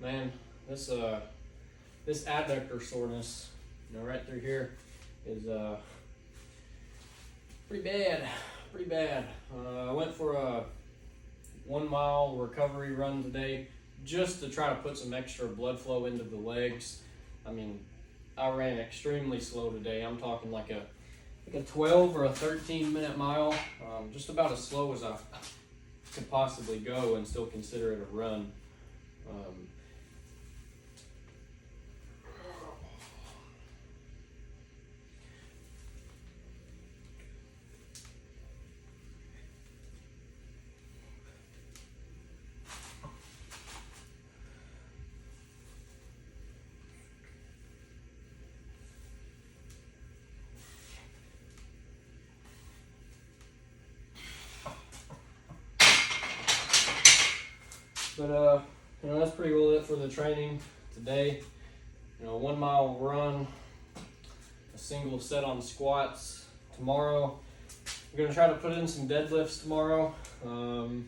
Man, this adductor soreness, right through here, is pretty bad. Pretty bad. I went for a 1 mile recovery run today just to try to put some extra blood flow into the legs. I mean, I ran extremely slow today. I'm talking like a 12 or a 13-minute mile, just about as slow as I could possibly go and still consider it a run. But that's pretty well it for the training today. 1 mile run, a single set on squats. Tomorrow, we're gonna try to put in some deadlifts tomorrow. Some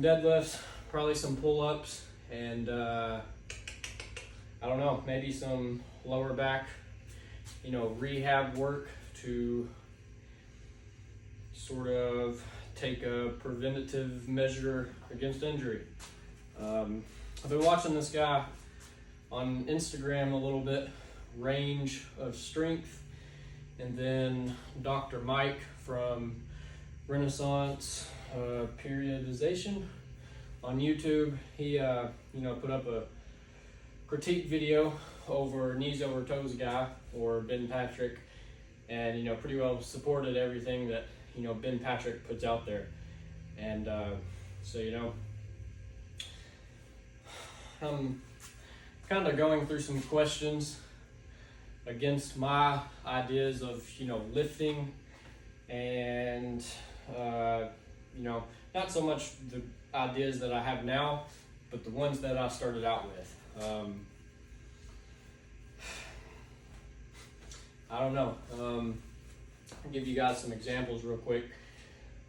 deadlifts, probably some pull-ups, and I don't know, maybe some lower back, rehab work to sort of take a preventative measure against injury. I've been watching this guy on Instagram a little bit, Range of Strength, and then Dr. Mike from Renaissance Periodization on YouTube. He put up a critique video over Knees Over Toes guy, or Ben Patrick, and pretty well supported everything that Ben Patrick puts out there. And so I'm kind of going through some questions against my ideas of lifting, and not so much the ideas that I have now, but the ones that I started out with. I don't know. I'll give you guys some examples real quick.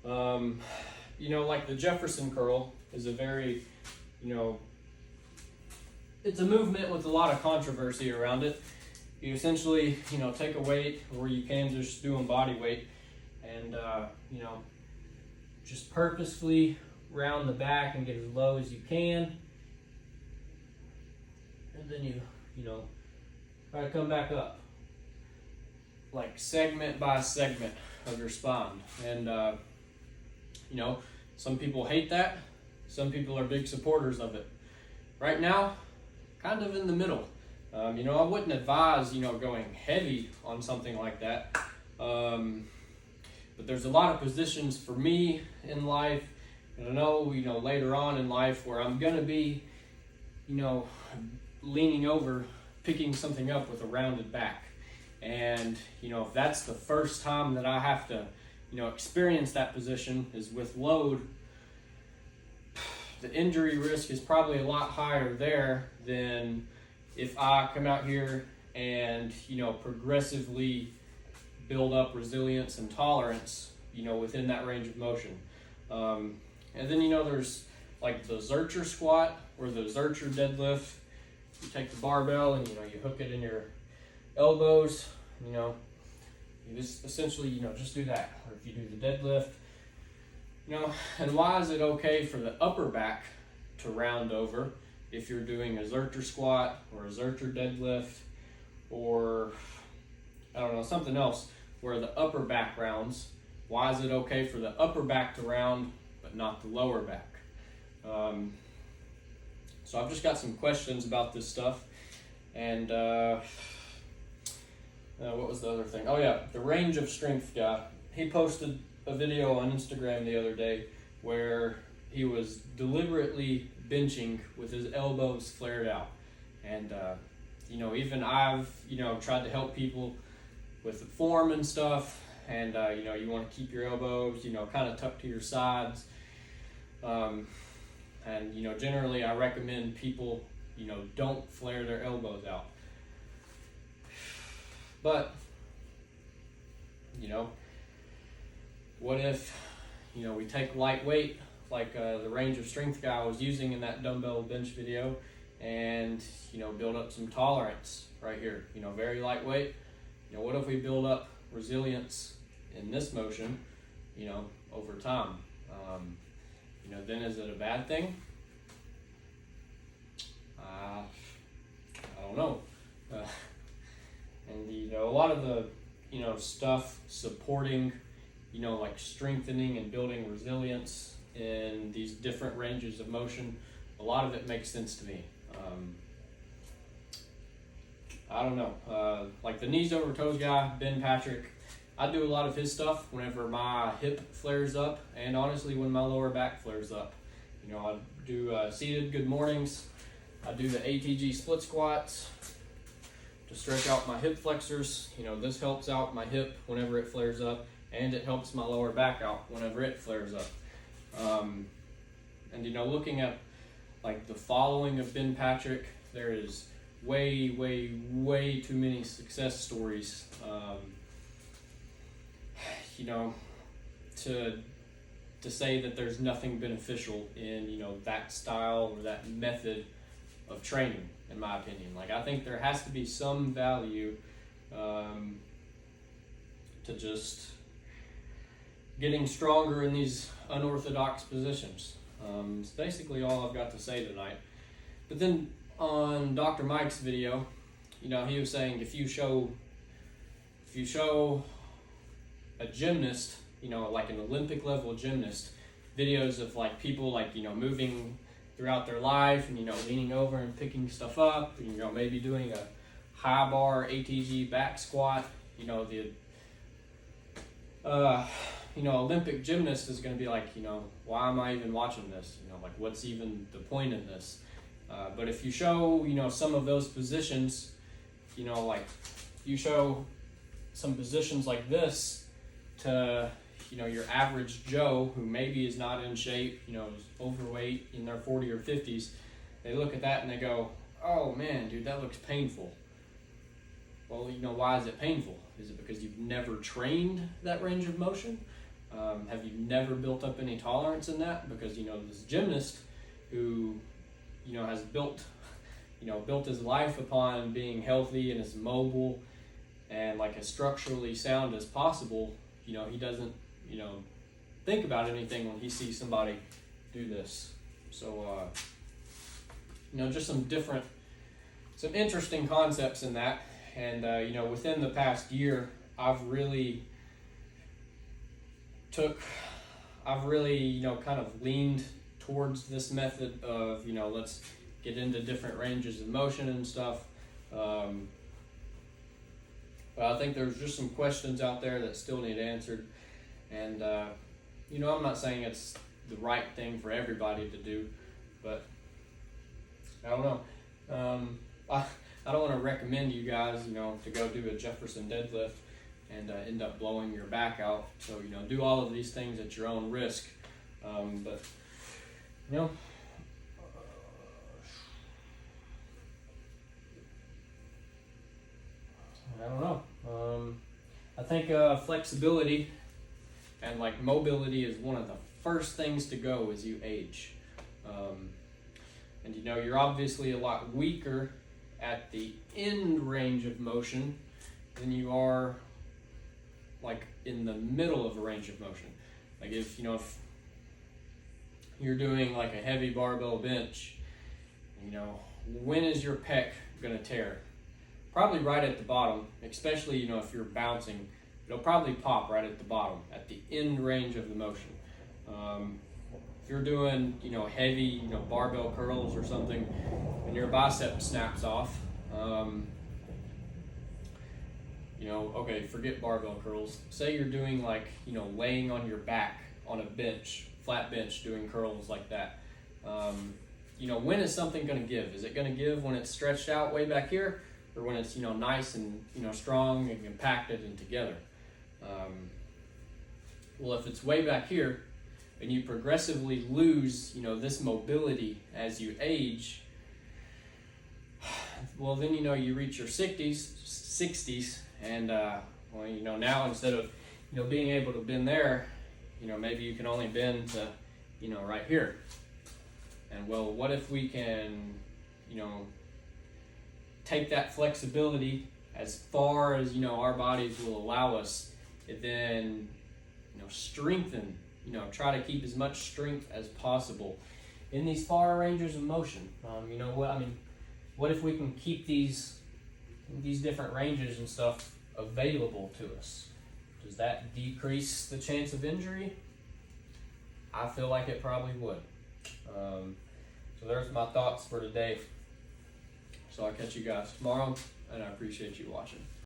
Like the Jefferson curl is a very, it's a movement with a lot of controversy around it. You essentially, take a weight, or you can just do them body weight, and, just purposefully round the back and get as low as you can. And then you try to come back up, like segment by segment of your spine. And, some people hate that. Some people are big supporters of it. Right now, kind of in the middle. I wouldn't advise, going heavy on something like that. But there's a lot of positions for me in life, and I know, later on in life where I'm going to be, leaning over, picking something up with a rounded back. And, if that's the first time that I have to, experience that position is with load, the injury risk is probably a lot higher there than if I come out here and, progressively build up resilience and tolerance, within that range of motion. And then, there's like the Zercher squat or the Zercher deadlift. You take the barbell and, you hook it in your elbows, you just essentially, just do that. Or if you do the deadlift, and why is it okay for the upper back to round over if you're doing a Zercher squat or a Zercher deadlift, or I don't know, something else where the upper back rounds? Why is it okay for the upper back to round but not the lower back? So I've just got some questions about this stuff. And what was the other thing? Oh yeah, the Range of Strength guy. He posted a video on Instagram the other day where he was deliberately benching with his elbows flared out. And even I've tried to help people with the form and stuff, and you want to keep your elbows kind of tucked to your sides, and generally I recommend people don't flare their elbows out. But what if we take light weight like the range of strength guy was using in that dumbbell bench video, and build up some tolerance right here. Very lightweight. What if we build up resilience in this motion, over time? Then is it a bad thing? I don't know. And a lot of the stuff supporting like strengthening and building resilience in these different ranges of motion, a lot of it makes sense to me. I don't know, like the knees over toes guy, Ben Patrick, I do a lot of his stuff whenever my hip flares up, and honestly when my lower back flares up. I do seated good mornings. I do the ATG split squats to stretch out my hip flexors. This helps out my hip whenever it flares up, and it helps my lower back out whenever it flares up. And looking at like the following of Ben Patrick, there is way too many success stories, to say that there's nothing beneficial in that style or that method of training, in my opinion. Like, I think there has to be some value to just getting stronger in these unorthodox positions. It's basically all I've got to say tonight. But then on Dr. Mike's video, he was saying if you show a gymnast, like an Olympic level gymnast, videos of like people like moving throughout their life and leaning over and picking stuff up, maybe doing a high bar ATG back squat, Olympic gymnast is going to be like, why am I even watching this? Like, what's even the point in this? But if you show, some of those positions, like you show some positions like this to, your average Joe who maybe is not in shape, is overweight in their 40 or 50s, they look at that and they go, oh man, dude, that looks painful. Well, why is it painful? Is it because you've never trained that range of motion? Have you never built up any tolerance in that? Because, this gymnast who, has built his life upon being healthy and as mobile and like as structurally sound as possible, he doesn't, think about anything when he sees somebody do this. So, just some interesting concepts in that. And, within the past year, I've really, kind of leaned towards this method of, let's get into different ranges of motion and stuff. But I think there's just some questions out there that still need answered. And, I'm not saying it's the right thing for everybody to do, but I don't know. I don't want to recommend you guys, to go do a Jefferson deadlift and end up blowing your back out. So, do all of these things at your own risk. But, I don't know. I think flexibility and like mobility is one of the first things to go as you age. And you're obviously a lot weaker at the end range of motion than you are like in the middle of a range of motion. Like if you're doing like a heavy barbell bench, when is your pec gonna tear? Probably right at the bottom, especially if you're bouncing, it'll probably pop right at the bottom at the end range of the motion. If you're doing heavy barbell curls or something and your bicep snaps off, okay, forget barbell curls. Say you're doing like laying on your back on a bench, flat bench, doing curls like that. When is something going to give? Is it going to give when it's stretched out way back here, or when it's nice and strong and compacted and together? Well, if it's way back here and you progressively lose this mobility as you age, well then you reach your 60s and now instead of being able to bend there, maybe you can only bend to right here. And well, what if we can, take that flexibility as far as, our bodies will allow us, and then, strengthen, try to keep as much strength as possible in these far ranges of motion. What if we can keep these different ranges and stuff available to us? Does that decrease the chance of injury? I feel like it probably would. So there's my thoughts for today. So I'll catch you guys tomorrow, and I appreciate you watching.